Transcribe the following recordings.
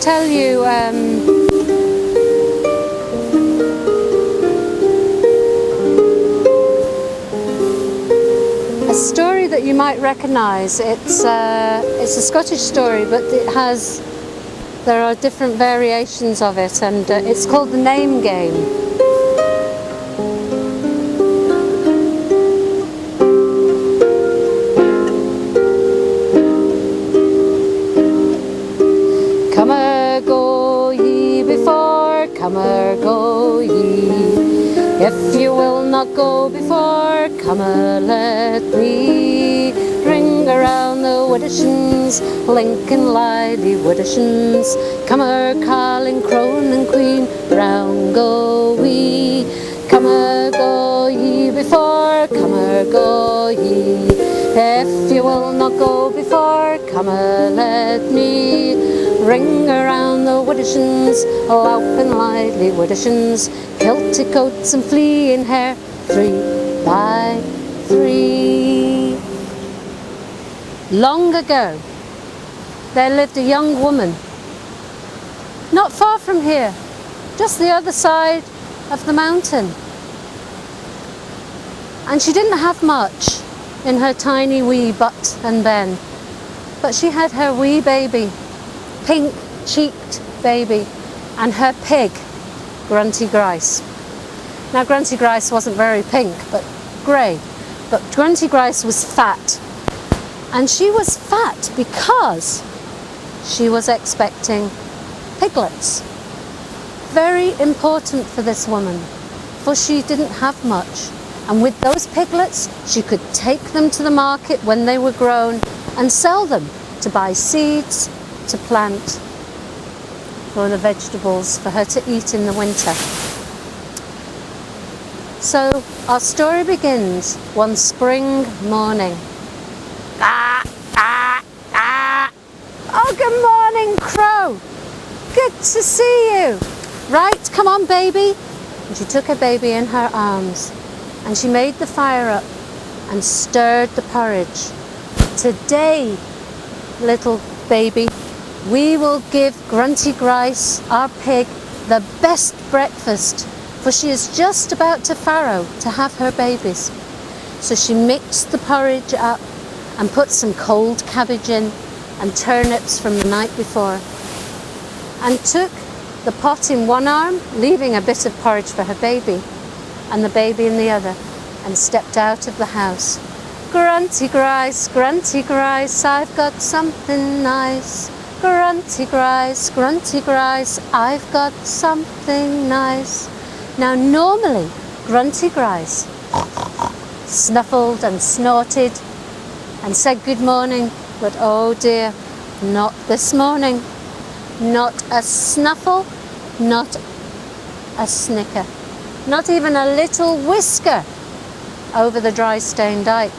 tell you a story that you might recognise. It's a Scottish story, but there are different variations of it, and it's called the Name Game. Comer go ye before, comer go ye. If you will not go before, comer let me. Ring around the widdershins, Lincoln Lively widdershins. Comer calling crone and queen, round go we. Comer go ye before, comer go ye. If you will not go before, comer let me. Ring around the widdershins, loupen lively widdershins. Kilty coats and fleeing hair, 3 by 3. Long ago, there lived a young woman, not far from here, just the other side of the mountain. And she didn't have much in her tiny wee butt and ben, but she had her wee baby, pink-cheeked baby, and her pig, Grunty Grice. Now Grunty Grice wasn't very pink, but grey, but Grunty Grice was fat. And she was fat because she was expecting piglets. Very important for this woman, for she didn't have much. And with those piglets, she could take them to the market when they were grown and sell them to buy seeds to plant for the vegetables for her to eat in the winter. So our story begins one spring morning. Oh, good morning, Crow. Good to see you. Right, come on, baby. And she took her baby in her arms and she made the fire up and stirred the porridge. Today, little baby, we will give Grunty Grice, our pig, the best breakfast, for she is just about to farrow to have her babies. So she mixed the porridge up and put some cold cabbage in and turnips from the night before, and took the pot in one arm, leaving a bit of porridge for her baby, and the baby in the other, and stepped out of the house. Grunty Grice, I've got something nice. Grunty Grice, I've got something nice. Now normally, Grunty Grice snuffled and snorted and said good morning, but oh dear, not this morning. Not a snuffle, not a snicker, not even a little whisker over the dry stone dyke.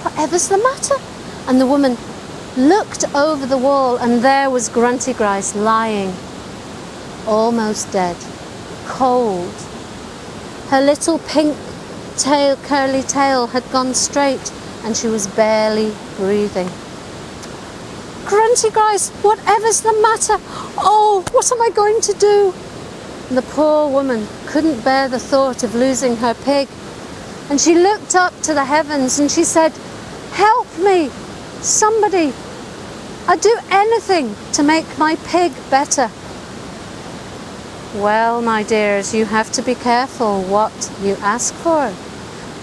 Whatever's the matter? And the woman looked over the wall, and there was Grunty Grice lying, almost dead, cold. Her little pink tail, curly tail had gone straight, and she was barely breathing. Grunty Grice, whatever's the matter? Oh, what am I going to do? And the poor woman couldn't bear the thought of losing her pig, and she looked up to the heavens and she said, help me, somebody. I'd do anything to make my pig better. Well, my dears, you have to be careful what you ask for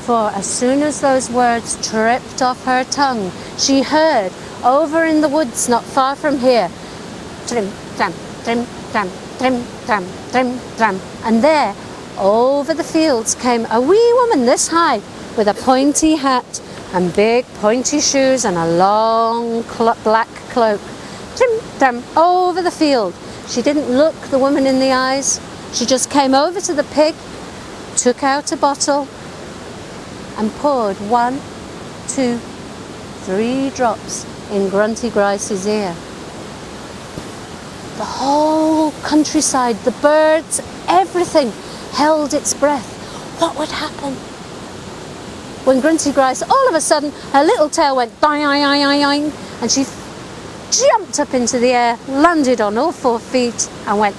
as soon as those words tripped off her tongue, she heard over in the woods not far from here, trim, tram, trim, tram, trim, tram, trim, tram, and there, over the fields, came a wee woman this high, with a pointy hat and big pointy shoes and a long black cloak. Trim, tram, over the field. She didn't look the woman in the eyes. She just came over to the pig, took out a bottle, and poured 1, 2, 3 drops in Grunty Grice's ear. The whole countryside, the birds, everything held its breath. What would happen? When Grunty Grice, all of a sudden, her little tail went doing, and she jumped up into the air, landed on all 4 feet and went,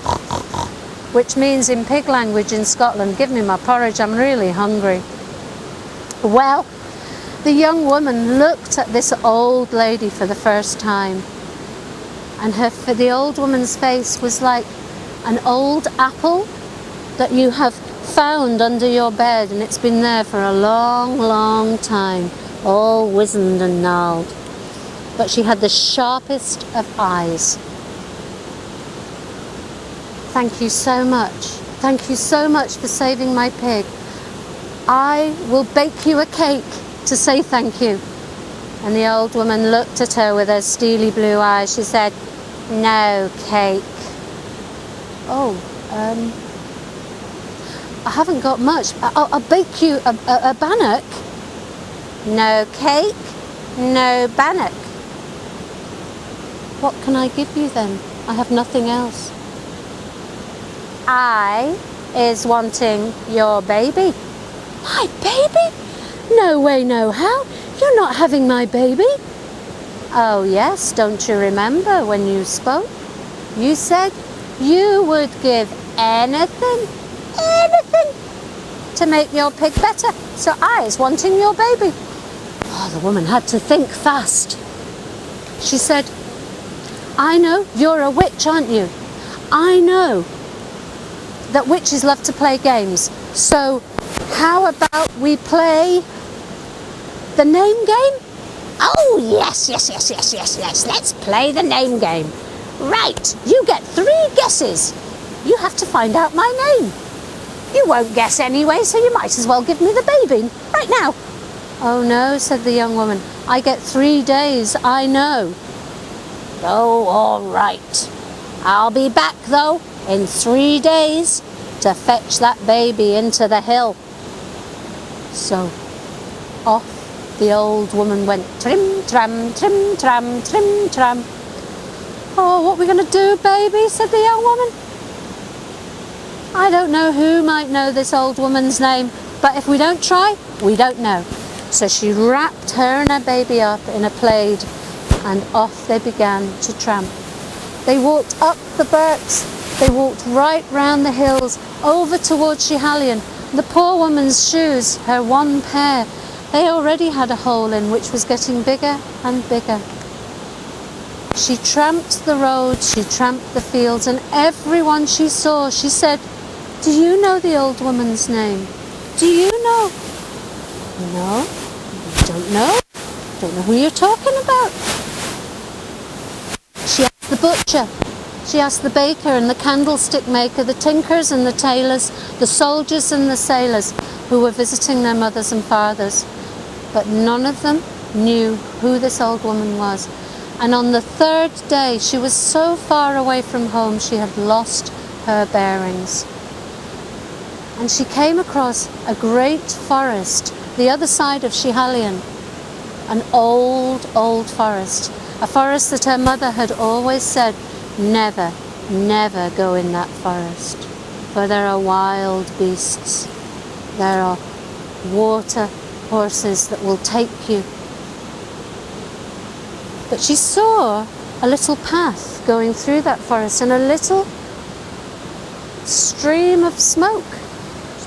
which means in pig language in Scotland, give me my porridge, I'm really hungry. Well, the young woman looked at this old lady for the first time, and the old woman's face was like an old apple that you have found under your bed, and it's been there for a long, long time, all wizened and gnarled. But she had the sharpest of eyes. Thank you so much. Thank you so much for saving my pig. I will bake you a cake to say thank you. And the old woman looked at her with her steely blue eyes. She said, no cake. Oh, I haven't got much. I'll bake you a bannock. No cake, no bannock. What can I give you then? I have nothing else. I is wanting your baby. My baby? No way, no how. You're not having my baby. Oh yes, don't you remember when you spoke? You said you would give anything to make your pig better. So I is wanting your baby. Oh, the woman had to think fast. She said, I know you're a witch, aren't you? I know that witches love to play games. So how about we play the name game? Oh, yes. Let's play the name game. Right, you get 3 guesses. You have to find out my name. You won't guess anyway, so you might as well give me the baby right now. Oh no, said the young woman. I get 3 days, I know. Oh, all right. I'll be back, though, in 3 days to fetch that baby into the hill. So off the old woman went, trim, tram, trim, tram, trim, tram. Oh, what are we going to do, baby? Said the young woman. I don't know who might know this old woman's name, but if we don't try, we don't know. So she wrapped her and her baby up in a plaid, and off they began to tramp. They walked up the Birks, they walked right round the hills, over towards Schiehallion. The poor woman's shoes, her one pair, they already had a hole in which was getting bigger and bigger. She tramped the roads, she tramped the fields, and everyone she saw, she said, do you know the old woman's name? Do you know? No, I don't know. Don't know who you're talking about. She asked the butcher, she asked the baker and the candlestick maker, the tinkers and the tailors, the soldiers and the sailors who were visiting their mothers and fathers. But none of them knew who this old woman was. And on the 3rd day, she was so far away from home, she had lost her bearings. And she came across a great forest, the other side of Schiehallion, an old, old forest, a forest that her mother had always said, never, never go in that forest, for there are wild beasts, there are water horses that will take you. But she saw a little path going through that forest and a little stream of smoke.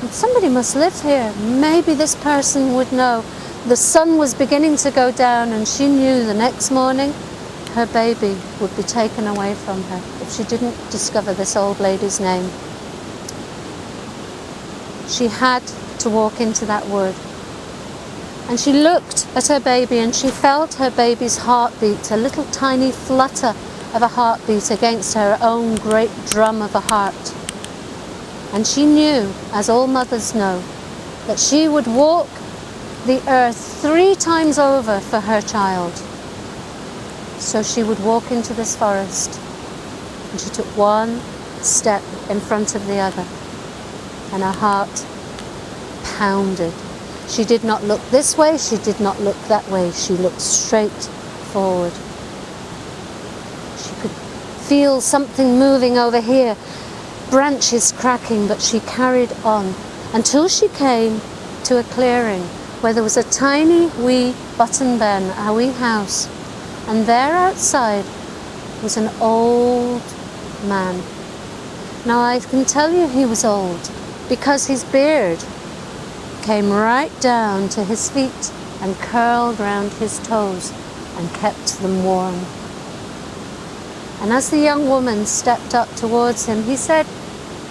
Somebody must live here. Maybe this person would know. The sun was beginning to go down, and she knew the next morning her baby would be taken away from her if she didn't discover this old lady's name. She had to walk into that wood. And she looked at her baby and she felt her baby's heartbeat, a little tiny flutter of a heartbeat against her own great drum of a heart. And she knew, as all mothers know, that she would walk the earth 3 times over for her child. So she would walk into this forest, and she took 1 step in front of the other, and her heart pounded. She did not look this way, she did not look that way, she looked straight forward. She could feel something moving over here, branches cracking, but she carried on until she came to a clearing where there was a tiny wee button ben, a wee house, and there outside was an old man. Now I can tell you he was old because his beard came right down to his feet and curled round his toes and kept them warm. And as the young woman stepped up towards him, he said,